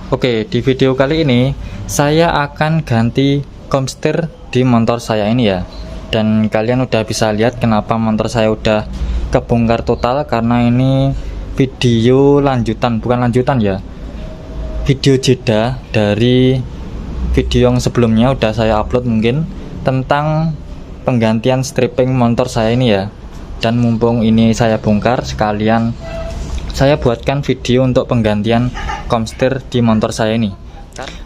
Oke, di video kali ini saya akan ganti komstir di motor saya ini ya. Dan kalian udah bisa lihat kenapa motor saya udah kebongkar total, karena ini video lanjutan, bukan lanjutan ya. Video jeda dari video yang sebelumnya udah saya upload mungkin tentang penggantian stripping motor saya ini ya. Dan mumpung ini saya bongkar, sekalian saya buatkan video untuk penggantian komstir di motor saya ini.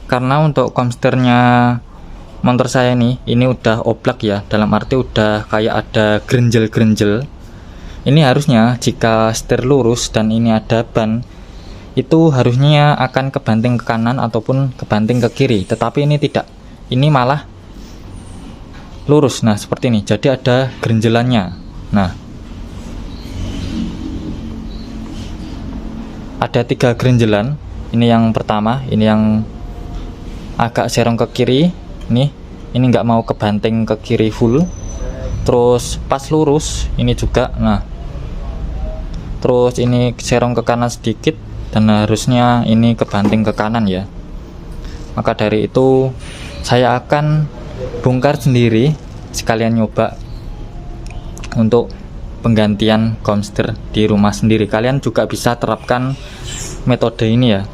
Karena untuk komstirnya motor saya ini udah oblak ya, dalam arti udah kayak ada grenjel-grenjel. Ini harusnya jika setir lurus dan ini ada ban, itu harusnya akan kebanting ke kanan ataupun kebanting ke kiri, tetapi ini tidak, ini malah lurus. Nah seperti ini, jadi ada grenjelannya. Nah ada 3 grenjelan. Ini yang pertama, ini yang agak serong ke kiri, ini nggak mau kebanting ke kiri full. Terus pas lurus ini juga, nah terus ini serong ke kanan sedikit, dan harusnya ini kebanting ke kanan ya. Maka dari itu saya akan bongkar sendiri, sekalian nyoba untuk penggantian komstir di rumah sendiri. Kalian juga bisa terapkan metode ini ya.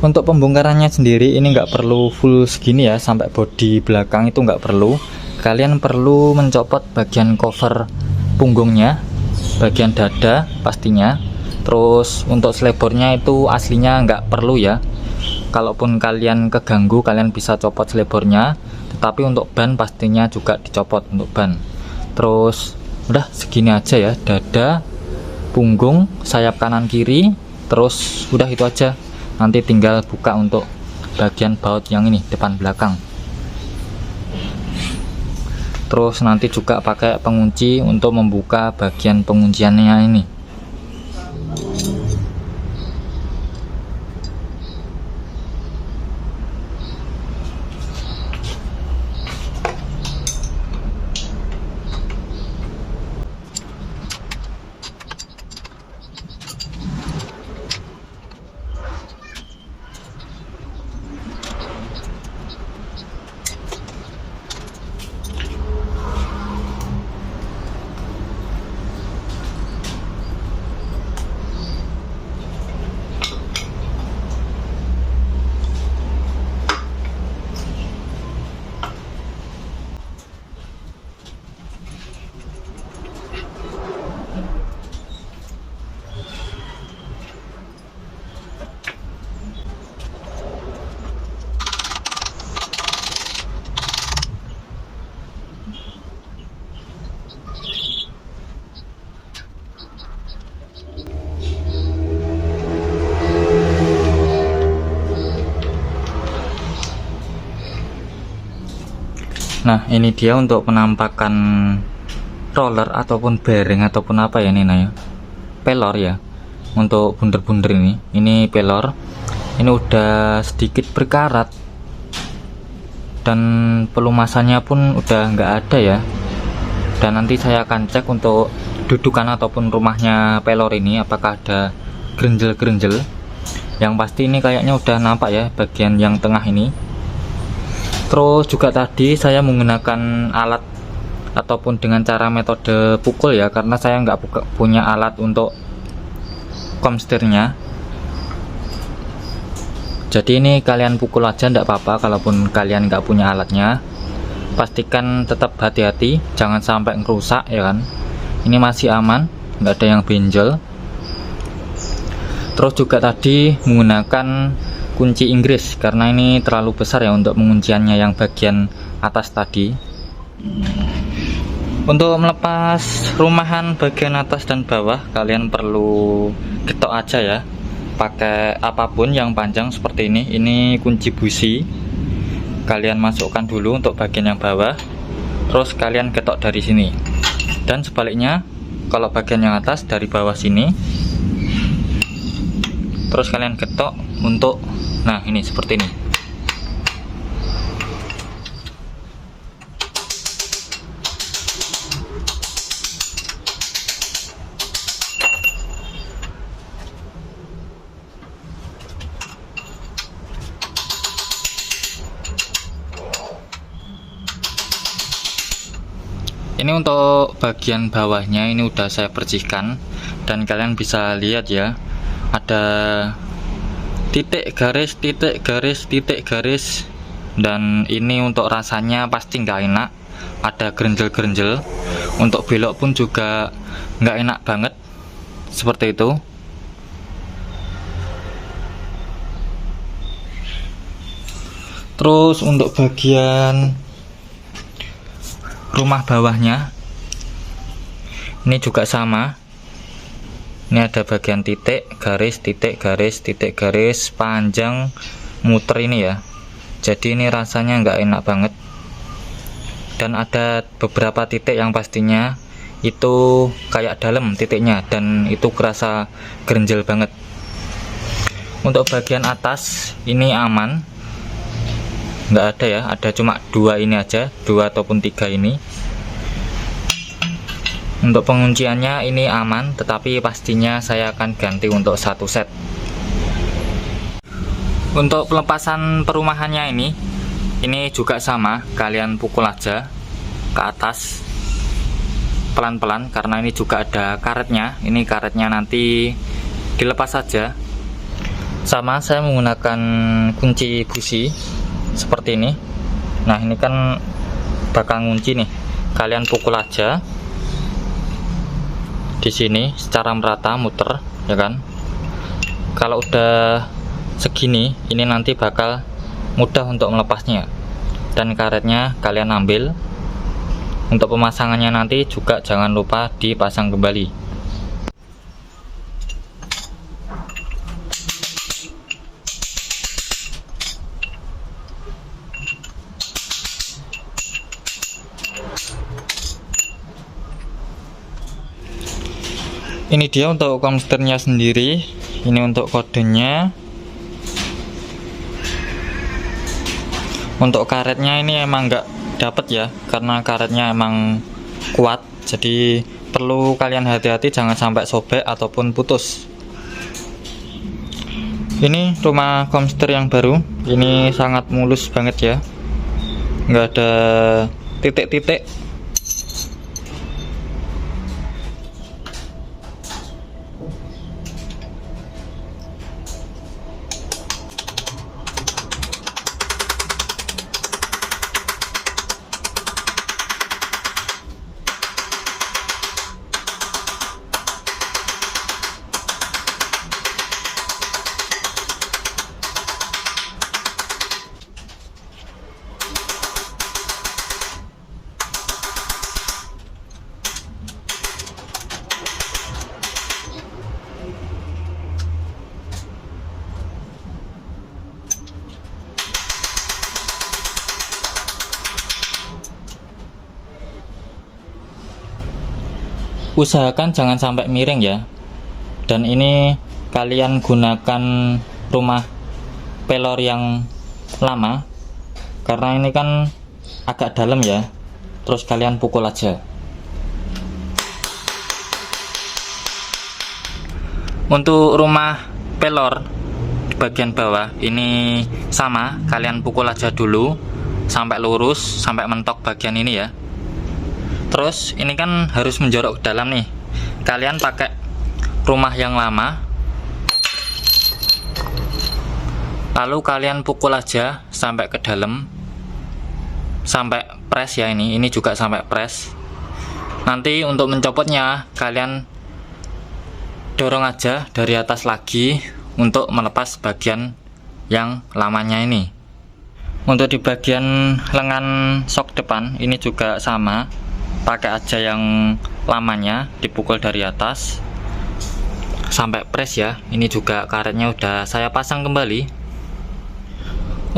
Untuk pembongkarannya sendiri ini nggak perlu full segini ya, sampai bodi belakang itu nggak perlu. Kalian perlu mencopot bagian cover punggungnya, bagian dada pastinya. Terus untuk selebornya itu aslinya nggak perlu ya. Kalaupun kalian keganggu, kalian bisa copot selebornya, tetapi untuk ban pastinya juga dicopot untuk ban. Terus udah segini aja ya, dada, punggung, sayap kanan kiri, terus udah itu aja. Nanti tinggal buka untuk bagian baut yang ini, depan belakang. Terus nanti juga pakai pengunci untuk membuka bagian pengunciannya ini. Nah ini dia untuk penampakan roller ataupun bearing ataupun apa ya ini ya, pelor ya. Untuk bunder-bunder ini pelor, ini udah sedikit berkarat dan pelumasannya pun udah nggak ada ya. Dan nanti saya akan cek untuk dudukan ataupun rumahnya pelor ini apakah ada grenjel-grenjel. Yang pasti ini kayaknya udah nampak ya bagian yang tengah ini. Terus juga tadi saya menggunakan alat ataupun dengan cara metode pukul ya, karena saya nggak punya alat untuk komstirnya. Jadi ini kalian pukul aja nggak apa-apa, kalaupun kalian nggak punya alatnya. Pastikan tetap hati-hati, jangan sampai ngerusak ya kan. Ini masih aman, nggak ada yang benjol. Terus juga tadi menggunakan kunci Inggris, karena ini terlalu besar ya untuk pengunciannya yang bagian atas tadi. Untuk melepas rumahan bagian atas dan bawah, kalian perlu getok aja ya, pakai apapun yang panjang seperti ini. Ini kunci busi, kalian masukkan dulu untuk bagian yang bawah, terus kalian getok dari sini. Dan sebaliknya, kalau bagian yang atas dari bawah sini, terus kalian getok untuk, nah ini seperti ini. Ini untuk bagian bawahnya ini udah saya bersihkan, dan kalian bisa lihat ya, ada titik garis, titik garis, titik garis. Dan ini untuk rasanya pasti nggak enak, ada gerenjel-gerenjel. Untuk belok pun juga nggak enak banget, seperti itu. Terus untuk bagian rumah bawahnya ini juga sama. Ini ada bagian titik garis, titik garis, titik garis, panjang muter ini ya. Jadi ini rasanya nggak enak banget, dan ada beberapa titik yang pastinya itu kayak dalam titiknya, dan itu kerasa gerenjel banget. Untuk bagian atas ini aman, nggak ada ya, ada cuma dua ini aja, dua ataupun tiga ini. Untuk pengunciannya ini aman, tetapi pastinya saya akan ganti untuk satu set. Untuk pelepasan perumahannya ini juga sama, kalian pukul aja ke atas pelan-pelan, karena ini juga ada karetnya. Ini karetnya nanti dilepas saja. Sama, saya menggunakan kunci busi seperti ini. Nah, ini kan bakal ngunci nih, kalian pukul aja di sini secara merata, muter ya kan. Kalau udah segini, ini nanti bakal mudah untuk melepasnya, dan karetnya kalian ambil. Untuk pemasangannya nanti juga jangan lupa dipasang kembali. Ini dia untuk komputernya sendiri. Ini untuk kodenya. Untuk karetnya ini emang nggak dapet ya, karena karetnya emang kuat, jadi perlu kalian hati-hati jangan sampai sobek ataupun putus. Ini rumah komputer yang baru, ini sangat mulus banget ya, nggak ada titik-titik. Usahakan jangan sampai miring ya. Dan ini kalian gunakan rumah pelor yang lama, karena ini kan agak dalam ya. Terus kalian pukul aja. Untuk rumah pelor di bagian bawah ini sama, kalian pukul aja dulu sampai lurus, sampai mentok bagian ini ya. Terus ini kan harus menjorok ke dalam nih, kalian pakai rumah yang lama, lalu kalian pukul aja sampai ke dalam, sampai press ya. Ini juga sampai press. Nanti untuk mencopotnya kalian dorong aja dari atas lagi untuk melepas bagian yang lamanya ini. Untuk di bagian lengan sok depan ini juga sama, pakai aja yang lamanya, dipukul dari atas sampai press ya. Ini juga karetnya udah saya pasang kembali.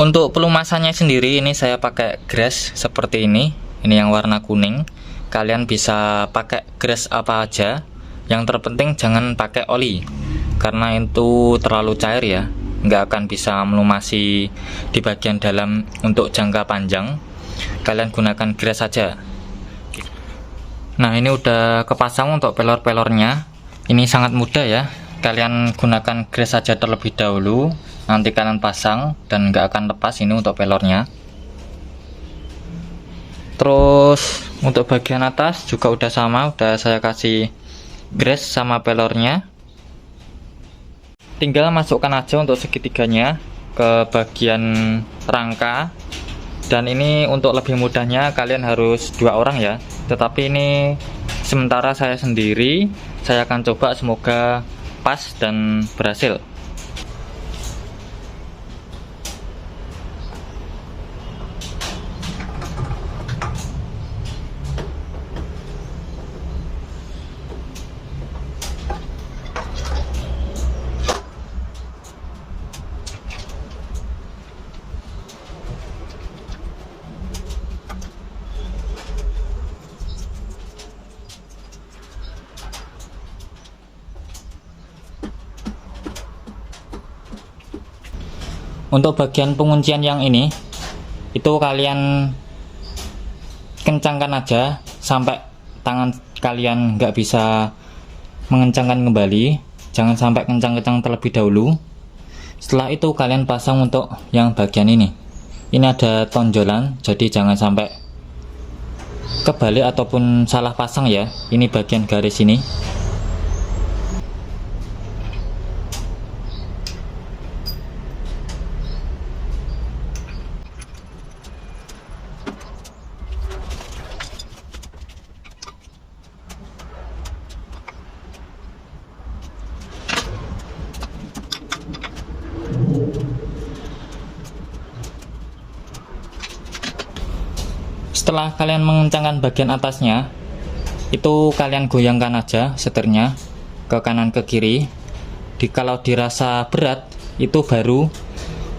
Untuk pelumasannya sendiri ini saya pakai grease seperti ini yang warna kuning. Kalian bisa pakai grease apa aja, yang terpenting jangan pakai oli, karena itu terlalu cair ya, nggak akan bisa melumasi di bagian dalam. Untuk jangka panjang kalian gunakan grease saja. Nah, ini udah kepasang untuk pelor-pelornya. Ini sangat mudah ya, kalian gunakan grease saja terlebih dahulu, nanti kalian pasang dan nggak akan lepas ini untuk pelornya. Terus untuk bagian atas juga udah sama, udah saya kasih grease sama pelornya. Tinggal masukkan aja untuk segitiganya ke bagian rangka. Dan ini untuk lebih mudahnya kalian harus 2 orang ya, tetapi ini sementara saya sendiri. Saya akan coba, semoga pas dan berhasil. Untuk bagian penguncian yang ini, itu kalian kencangkan aja sampai tangan kalian nggak bisa mengencangkan kembali. Jangan sampai kencang-kencang terlebih dahulu. Setelah itu kalian pasang untuk yang bagian ini. Ini ada tonjolan, jadi jangan sampai kebalik ataupun salah pasang ya. Ini bagian garis ini. Setelah kalian mengencangkan bagian atasnya, itu kalian goyangkan aja setirnya ke kanan ke kiri. Kalau dirasa berat, itu baru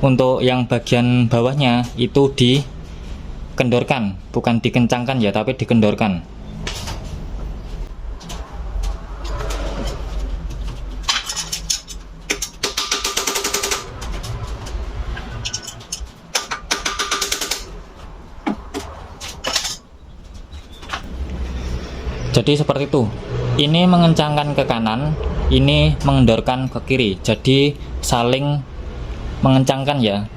untuk yang bagian bawahnya itu dikendorkan, bukan dikencangkan ya, tapi dikendorkan. Jadi seperti itu. Ini mengencangkan ke kanan, ini mengendorkan ke kiri. Jadi saling mengencangkan ya.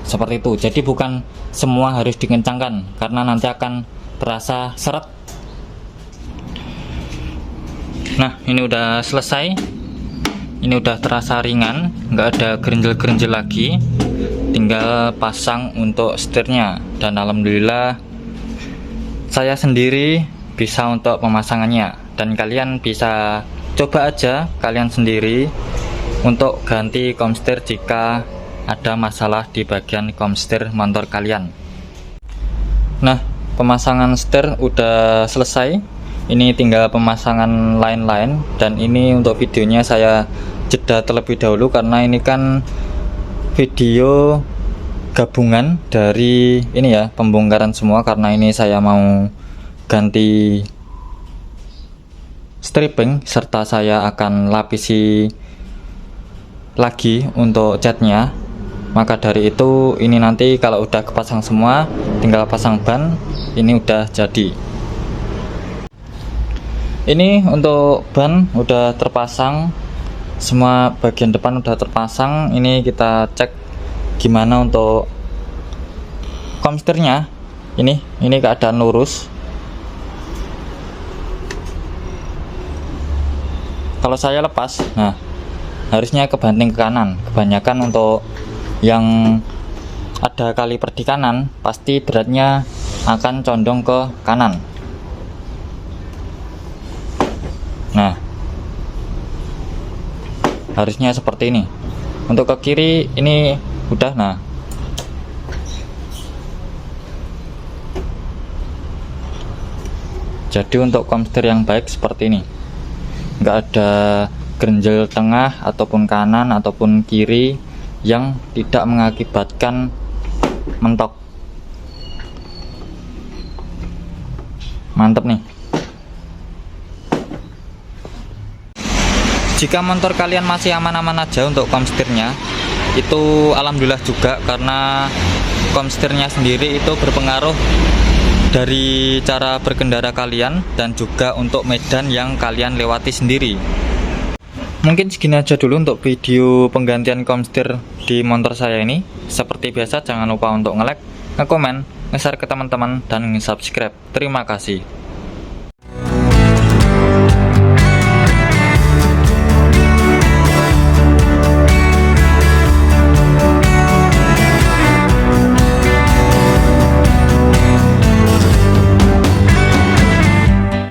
Seperti itu. Jadi bukan semua harus dikencangkan, karena nanti akan terasa seret. Nah, ini udah selesai. Ini udah terasa ringan, nggak ada gerenjel-gerenjel lagi. Tinggal pasang untuk setirnya. Dan alhamdulillah saya sendiri bisa untuk pemasangannya, dan kalian bisa coba aja kalian sendiri untuk ganti komsetir jika ada masalah di bagian komsetir motor kalian. Nah, pemasangan setir udah selesai. Ini tinggal pemasangan lain-lain, dan ini untuk videonya saya jeda terlebih dahulu karena ini kan video gabungan dari ini ya, pembongkaran semua, karena ini saya mau ganti stripping serta saya akan lapisi lagi untuk catnya. Maka dari itu ini nanti kalau udah kepasang semua tinggal pasang ban, ini udah jadi. Ini untuk ban udah terpasang, semua bagian depan udah terpasang. Ini kita cek gimana untuk komsetirnya. Ini keadaan lurus. Kalau saya lepas, nah harusnya kebanting ke kanan. Kebanyakan untuk yang ada kaliper di kanan, pasti beratnya akan condong ke kanan. Nah, harusnya seperti ini. Untuk ke kiri ini udah. Nah, jadi untuk komsetir yang baik seperti ini, nggak ada gerenjel tengah ataupun kanan ataupun kiri yang tidak mengakibatkan mentok. Mantap nih. Jika motor kalian masih aman-aman aja untuk komsetirnya, itu alhamdulillah juga, karena komsetirnya sendiri itu berpengaruh dari cara berkendara kalian dan juga untuk medan yang kalian lewati sendiri. Mungkin segini aja dulu untuk video penggantian komsetir di motor saya ini. Seperti biasa jangan lupa untuk nge-like, nge-komen, nge-share ke teman-teman, dan nge-subscribe. Terima kasih.